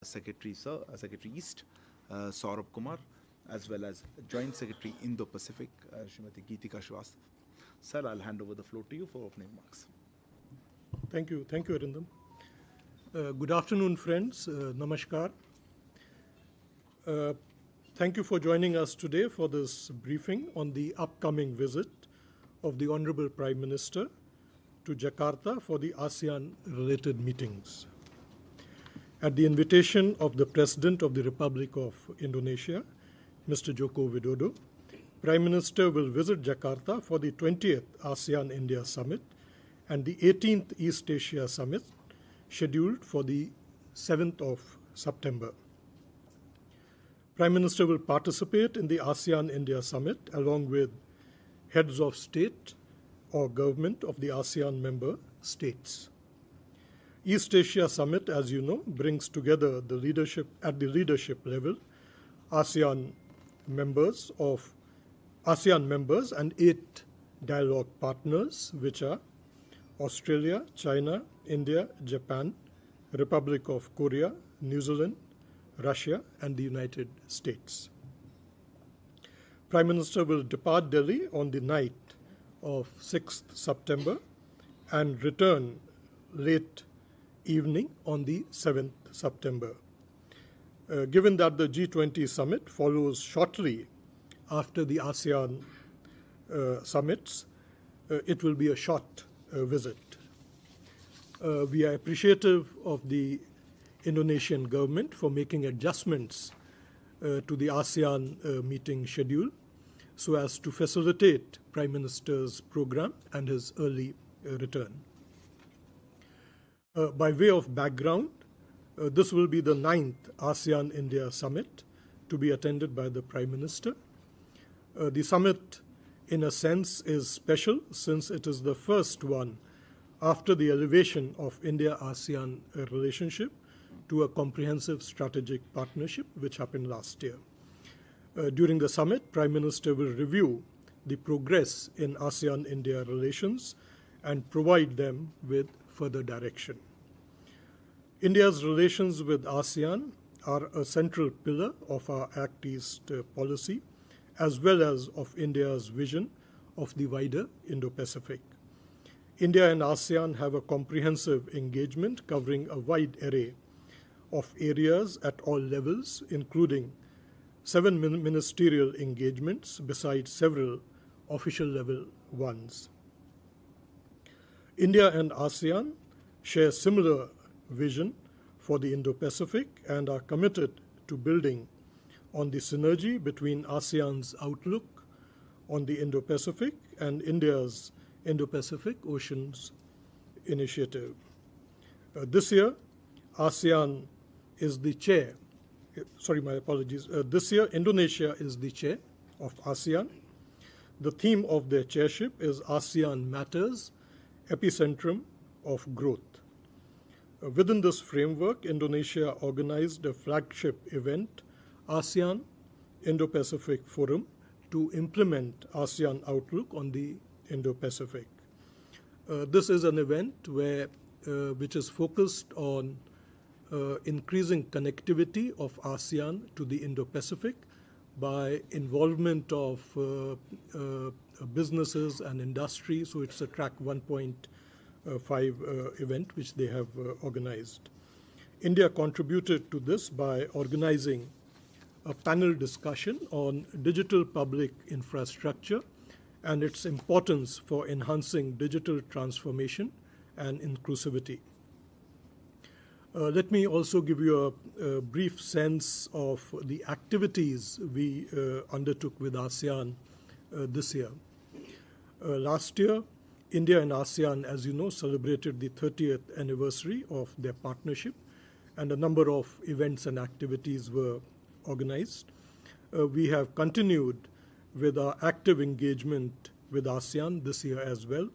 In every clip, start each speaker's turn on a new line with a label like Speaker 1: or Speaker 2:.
Speaker 1: Secretary Sir, Secretary East, Saurabh Kumar, as well as Joint Secretary Indo-Pacific, Srimati Geetika Srivastava. Sir, I'll hand over the floor to you for opening remarks.
Speaker 2: Thank you, Arindam. Good afternoon, friends. Namaskar. Thank you for joining us today for this briefing on the upcoming visit of the Honorable Prime Minister to Jakarta for the ASEAN-related meetings. At the invitation of the President of the Republic of Indonesia, Mr. Joko Widodo, Prime Minister will visit Jakarta for the 20th ASEAN-India Summit and the 18th East Asia Summit, scheduled for the 7th of September. Prime Minister will participate in the ASEAN-India Summit along with heads of state or government of the ASEAN member states. East Asia Summit, as you know, brings together the leadership at the leadership level, ASEAN members and 8 dialogue partners, which are Australia, China, India, Japan, Republic of Korea, New Zealand, Russia, and the United States. Prime Minister will depart Delhi on the night of 6th September and return late evening on the 7th September. Given that the G20 summit follows shortly after the ASEAN summits, it will be a short visit. We are appreciative of the Indonesian government for making adjustments to the ASEAN meeting schedule so as to facilitate Prime Minister's program and his early return. By way of background, this will be the 9th ASEAN-India Summit to be attended by the Prime Minister. The summit, in a sense, is special since it is the first one after the elevation of India-ASEAN relationship to a comprehensive strategic partnership, which happened last year. During the summit, Prime Minister will review the progress in ASEAN-India relations and provide them with further direction. India's relations with ASEAN are a central pillar of our Act East policy, as well as of India's vision of the wider Indo-Pacific. India and ASEAN have a comprehensive engagement covering a wide array of areas at all levels, including 7 ministerial engagements besides several official level ones. India and ASEAN share similar vision for the Indo-Pacific and are committed to building on the synergy between ASEAN's outlook on the Indo-Pacific and India's Indo-Pacific Oceans Initiative. This year, ASEAN is the chair. This year, Indonesia is the chair of ASEAN. The theme of their chairship is ASEAN Matters, Epicentrum of Growth. Within this framework, Indonesia organized a flagship event, ASEAN Indo-Pacific Forum, to implement ASEAN Outlook on the Indo-Pacific. This is an event which is focused on increasing connectivity of ASEAN to the Indo-Pacific by involvement of businesses and industry. So it's a track 1.5 event which they have organized. India contributed to this by organizing a panel discussion on digital public infrastructure and its importance for enhancing digital transformation and inclusivity. Let me also give you a brief sense of the activities we undertook with ASEAN this year. Last year, India and ASEAN, as you know, celebrated the 30th anniversary of their partnership, and a number of events and activities were organized. We have continued with our active engagement with ASEAN this year as well.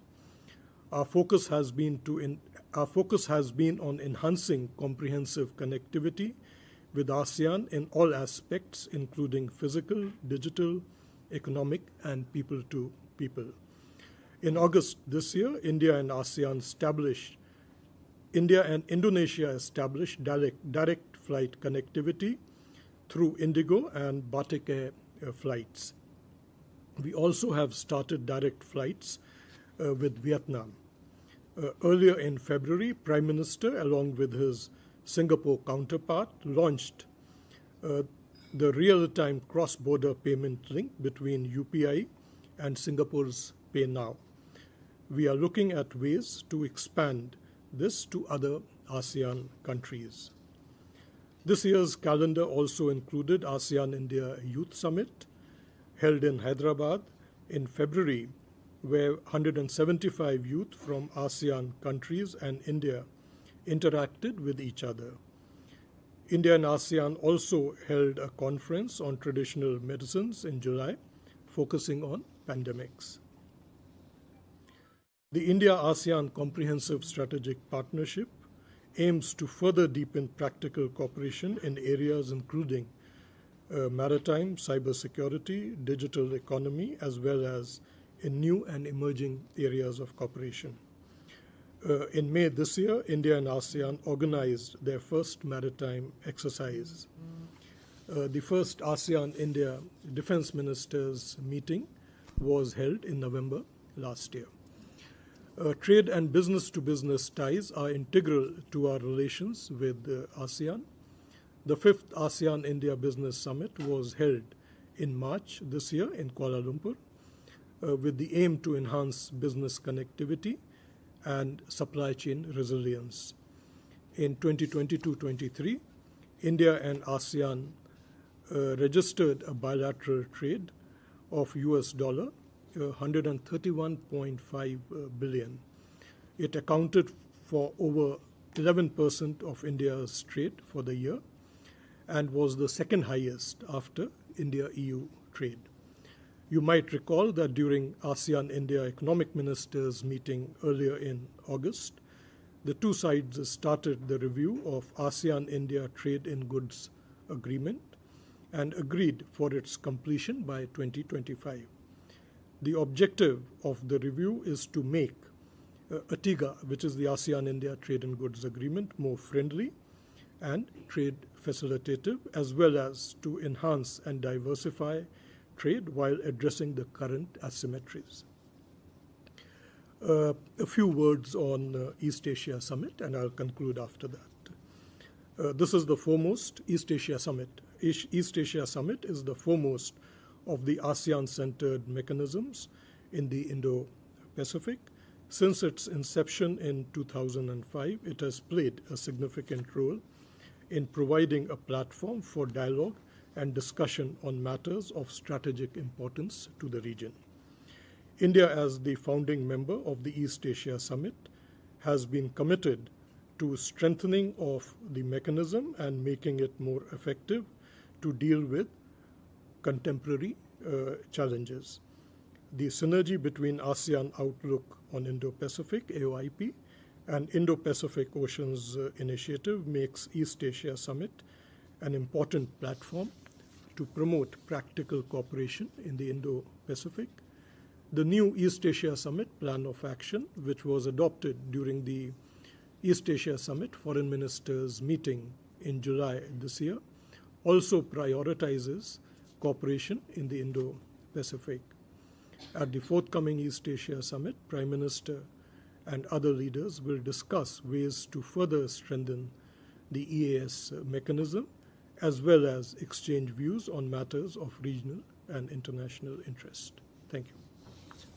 Speaker 2: Our focus has been on enhancing comprehensive connectivity with ASEAN in all aspects, including physical, digital, economic, and people-to-people. In August this year, India and Indonesia established direct flight connectivity through Indigo and Batik Air flights. We also have started direct flights with Vietnam. Earlier in February, Prime Minister, along with his Singapore counterpart, launched the real-time cross-border payment link between UPI and Singapore's PayNow. We are looking at ways to expand this to other ASEAN countries. This year's calendar also included ASEAN-India Youth Summit, held in Hyderabad in February, where 175 youth from ASEAN countries and India interacted with each other. India and ASEAN also held a conference on traditional medicines in July, focusing on pandemics. The India-ASEAN Comprehensive Strategic Partnership aims to further deepen practical cooperation in areas including maritime, cybersecurity, digital economy, as well as in new and emerging areas of cooperation. In May this year, India and ASEAN organized their first maritime exercise. The first ASEAN-India Defense Ministers meeting was held in November last year. Trade and business-to-business ties are integral to our relations with ASEAN. The fifth ASEAN-India Business Summit was held in March this year in Kuala Lumpur with the aim to enhance business connectivity and supply chain resilience. In 2022-23, India and ASEAN registered a bilateral trade of US dollar 131.5 billion. It accounted for over 11% of India's trade for the year and was the second highest after India-EU trade. You might recall that during ASEAN-India Economic Ministers meeting earlier in August, the two sides started the review of ASEAN-India Trade in Goods Agreement and agreed for its completion by 2025. The objective of the review is to make ATIGA, which is the ASEAN-India Trade in Goods Agreement, more friendly and trade facilitative, as well as to enhance and diversify trade while addressing the current asymmetries. A few words on East Asia Summit, and I'll conclude after that. This is the foremost East Asia Summit. East Asia Summit is the foremost of the ASEAN-centered mechanisms in the Indo-Pacific. Since its inception in 2005, it has played a significant role in providing a platform for dialogue and discussion on matters of strategic importance to the region. India, as the founding member of the East Asia Summit, has been committed to strengthening of the mechanism and making it more effective to deal with contemporary challenges. The synergy between ASEAN Outlook on Indo-Pacific, AOIP, and Indo-Pacific Oceans Initiative makes East Asia Summit an important platform to promote practical cooperation in the Indo-Pacific. The new East Asia Summit Plan of Action, which was adopted during the East Asia Summit Foreign Ministers meeting in July this year, also prioritizes cooperation in the Indo-Pacific. At the forthcoming East Asia Summit, Prime Minister and other leaders will discuss ways to further strengthen the EAS mechanism, as well as exchange views on matters of regional and international interest. Thank you.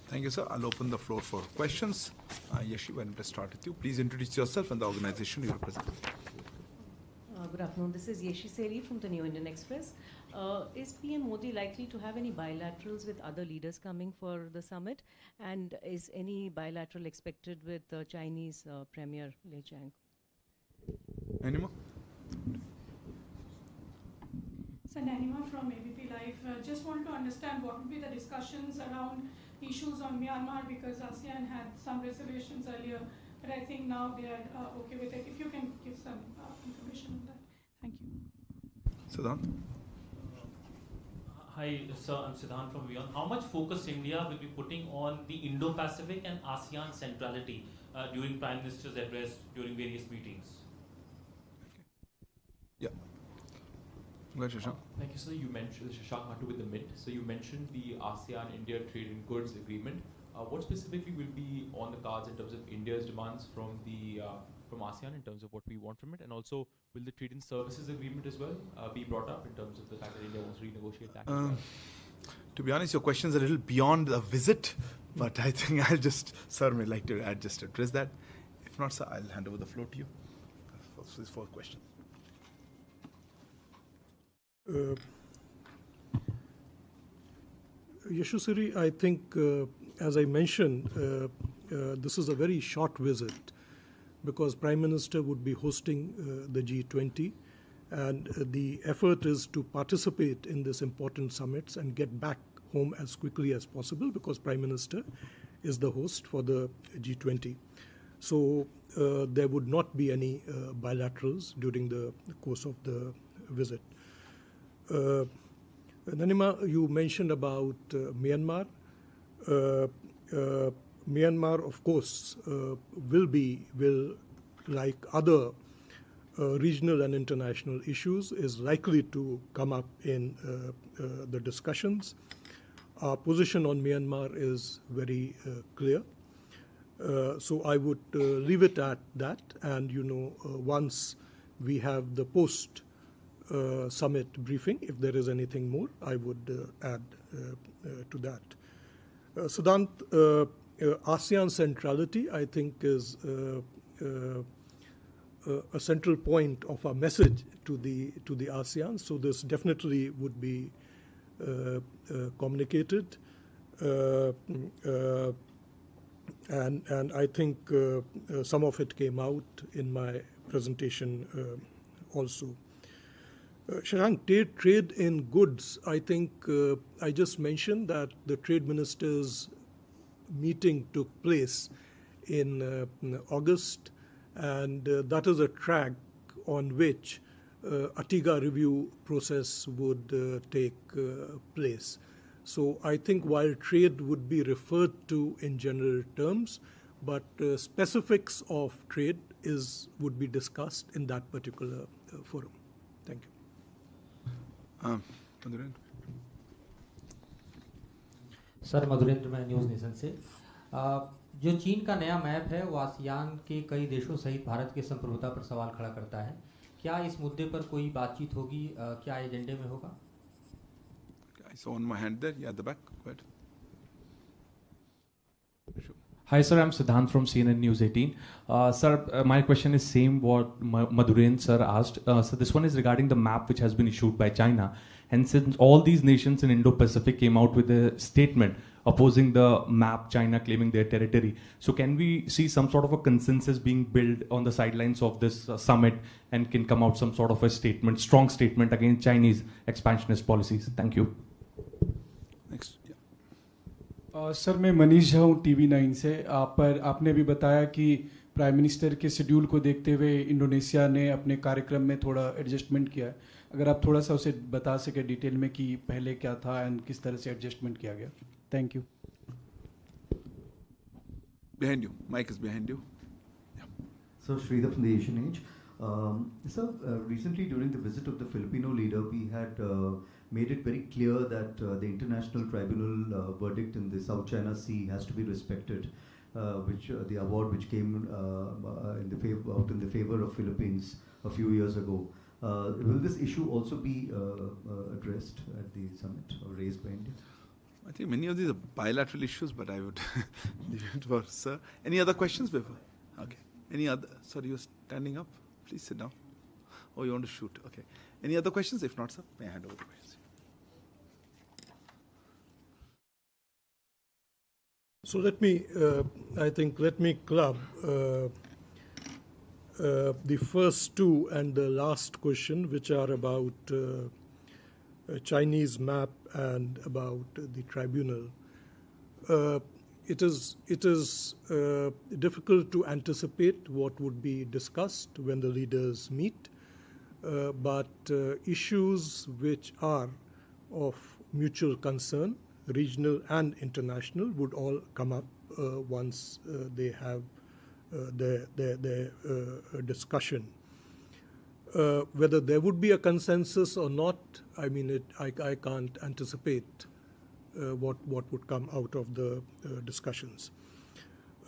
Speaker 1: Thank you, sir. I'll open the floor for questions. Yeshi, why don't I start with you? Please introduce yourself and the organization you represent.
Speaker 3: Good afternoon. This is Yeshi Seri from the New Indian Express. Is PM Modi likely to have any bilaterals with other leaders coming for the summit? And is any bilateral expected with Chinese Premier Li Qiang?
Speaker 1: Any more?
Speaker 4: So Nanima from ABP Live. Just want to understand what would be the discussions around issues on Myanmar, because ASEAN had some reservations earlier, but I think now they are okay with it. If you can give some information on that. Thank you.
Speaker 1: Siddhant?
Speaker 5: Hi, sir. I'm Siddhant from WION. How much focus India will be putting on the Indo-Pacific and ASEAN centrality during Prime Minister's address during various meetings?
Speaker 1: Yeah. Go ahead, Shashank.
Speaker 6: Thank you, sir. You mentioned Shashank Matu with the Mint. So you mentioned the ASEAN-India trade in goods agreement. What specifically will be on the cards in terms of India's demands from the from ASEAN in terms of what we want from it, and also will the trade in services agreement as well be brought up in terms of the fact that India wants to renegotiate that? As well?
Speaker 1: To be honest, your question is a little beyond the visit, but I think I'll just, sir, may like to just address that. If not, sir, I'll hand over the floor to you for these 4 questions.
Speaker 2: Yashasiri, I think, as I mentioned, this is a very short visit because Prime Minister would be hosting the G20, and the effort is to participate in this important summits and get back home as quickly as possible because Prime Minister is the host for the G20. So there would not be any bilaterals during the course of the visit. Nanima, you mentioned about Myanmar. Myanmar, of course, will like other regional and international issues, is likely to come up in the discussions. Our position on Myanmar is very clear. So I would leave it at that. And, once we have the post-summit briefing, if there is anything more, I would add to that. Siddhant, ASEAN centrality, I think, is a central point of our message to the ASEAN. So this definitely would be communicated, and I think some of it came out in my presentation also. Shashank, trade in goods, I think I just mentioned that the trade ministers' meeting took place in August, and that is a track on which ATIGA review process would take place. So I think while trade would be referred to in general terms, but specifics of trade would be discussed in that particular forum. Thank you.
Speaker 7: Sir Madhurendra मैं news nation से जो चीन का नया map है वो ASEAN के कई देशों सहित भारत की संप्रभुता पर सवाल खड़ा करता है। क्या इस मुद्दे पर कोई बातचीत होगी, क्या एजेंडे में होगा?
Speaker 1: I saw on my hand there, yeah, at the back. Go ahead.
Speaker 6: Hi, sir. I'm Siddhant from CNN News 18. Sir, my question is same what Madhuren sir asked. So this one is regarding the map which has been issued by China. And since all these nations in Indo-Pacific came out with a statement opposing the map, China claiming their territory. So can we see some sort of a consensus being built on the sidelines of this summit and can come out some sort of a statement, strong statement against Chinese expansionist policies? Thank you.
Speaker 1: Next.
Speaker 8: Sir मैं मनीष झा हूँ TV9 से। आपने भी बताया कि prime minister के schedule को देखते हुए इंडोनेशिया ने अपने कार्यक्रम में थोड़ा एडजस्टमेंट किया है। अगर आप थोड़ा सा उसे बता सके डिटेल में कि पहले क्या था एंड किस तरह से एडजस्टमेंट किया गया। Thank you.
Speaker 1: Behind you. Mike is behind you. Yeah.
Speaker 9: So Sridhar from the Asian Age. Sir, recently during the visit of the Filipino leader, we had made it very clear that the international tribunal verdict in the South China Sea has to be respected, which the award which came in the favor of Philippines a few years ago. Will this issue also be addressed at the summit or raised by India?
Speaker 1: I think many of these are bilateral issues, but I would leave it for sir. Any other questions before? Okay. Any other? Sorry, you're standing up. Please sit down. Oh, you want to shoot? Okay. Any other questions? If not, sir, may I hand over the questions?
Speaker 2: So let me club the first two and the last question, which are about Chinese map and about the tribunal. It is difficult to anticipate what would be discussed when the leaders meet, but issues which are of mutual concern, regional and international, would all come up once they have their discussion. Whether there would be a consensus or not, I mean, I can't anticipate what would come out of the discussions.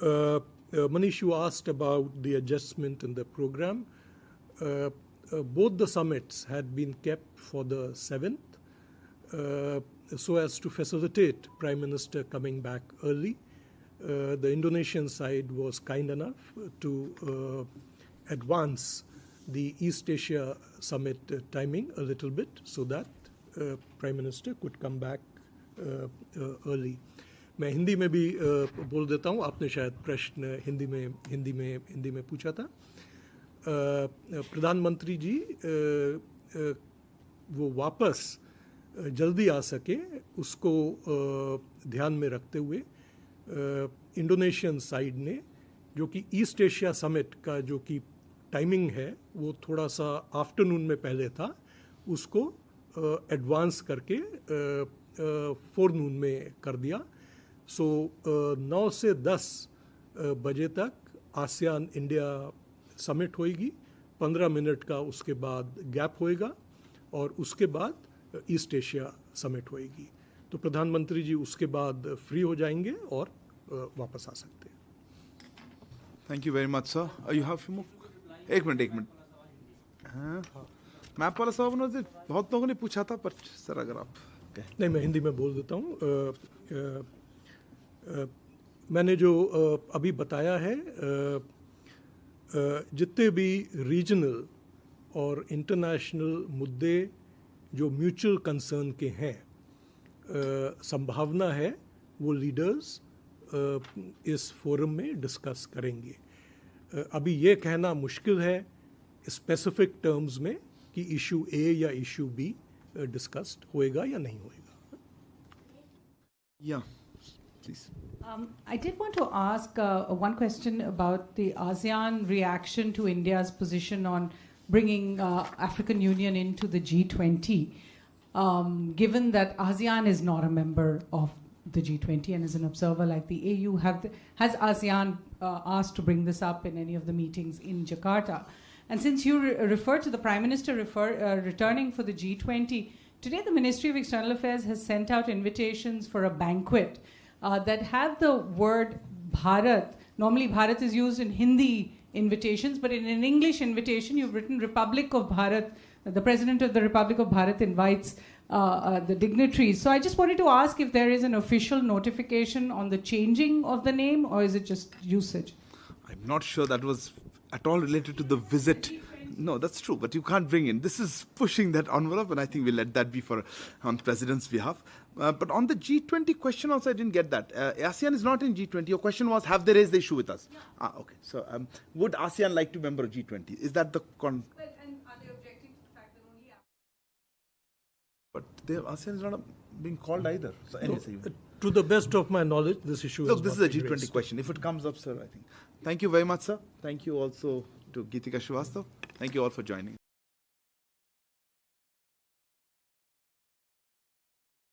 Speaker 2: Manish, you asked about the adjustment in the program. Both the summits had been kept for the 7th, so as to facilitate Prime Minister coming back early. The Indonesian side was kind enough to advance the East Asia Summit timing a little bit so that Prime Minister could come back early. मैं हिंदी में भी बोल देता हूँ, आपने शायद प्रश्न हिंदी में पूछा था. प्रधानमंत्री जी वो वापस जल्दी आ सके उसको ध्यान में रखते हुए इंडोनेशियन साइड ने, जो कि ईस्ट एशिया समिट का जो कि टाइमिंग है वो थोड़ा सा आफ्टरनून में पहले था, उसको एडवांस करके फोरनून में कर दिया. सो 9 से 10 बजे तक आसियान इंडिया समिट होएगी, 15 मिनट का उसके बाद गैप होएगा और उसके बाद ईस्ट एशिया समिट होएगी. तो प्रधानमंत्री जी उसके बाद फ्री हो जाएंगे और वापस आ सकते हैं.
Speaker 1: Thank you very much sir. You have few more. एक मिनट. हाँ, मैप वाला सवाल उन्होंने बहुत लोगों ने पूछा था, पर सर अगर आप
Speaker 2: नहीं, मैं हिंदी में बोल देता हूँ. मैंने जो अभी बताया है, जितने भी रीजनल और इंटरनेशनल मुद्दे जो म्यूचुअल कंसर्न के हैं, संभावना है वो लीडर्स इस फोरम में डिस्कस करेंगे. अभी ये कहना मुश्किल है स्पेसिफिक टर्म्स में कि इशू ए या इशू बी डिस्कस्ड होएगा या नहीं होएगा.
Speaker 1: या please.
Speaker 10: I did want to ask one question about the ASEAN reaction to India's position on bringing African Union into the G20, given that ASEAN is not a member of the G20 and is an observer like the AU. Has ASEAN asked to bring this up in any of the meetings in Jakarta? And since you referred to the Prime Minister returning for the G20, today the Ministry of External Affairs has sent out invitations for a banquet that have the word Bharat. Normally Bharat is used in Hindi invitations, but in an English invitation you've written Republic of Bharat. The President of the Republic of Bharat invites the dignitaries. So I just wanted to ask if there is an official notification on the changing of the name, or is it just usage?
Speaker 1: I'm not sure that was at all related to the visit. No, that's true, but you can't bring in. This is pushing that envelope, and I think we'll let that be on President's behalf. But on the G20 question also, I didn't get that. ASEAN is not in G20. Your question was, have they raised the issue with us? Yeah. Okay. So would ASEAN like to member G20? Is that the
Speaker 10: and are they objecting to the fact that only
Speaker 1: But ASEAN is not being called either. So anyway,
Speaker 2: to the best of my knowledge, this issue
Speaker 1: look, this is a G20 raised. Question. If it comes up, sir, I think. Thank you very much, sir. Thank you also to Geetika Srivastava. Thank you all for joining.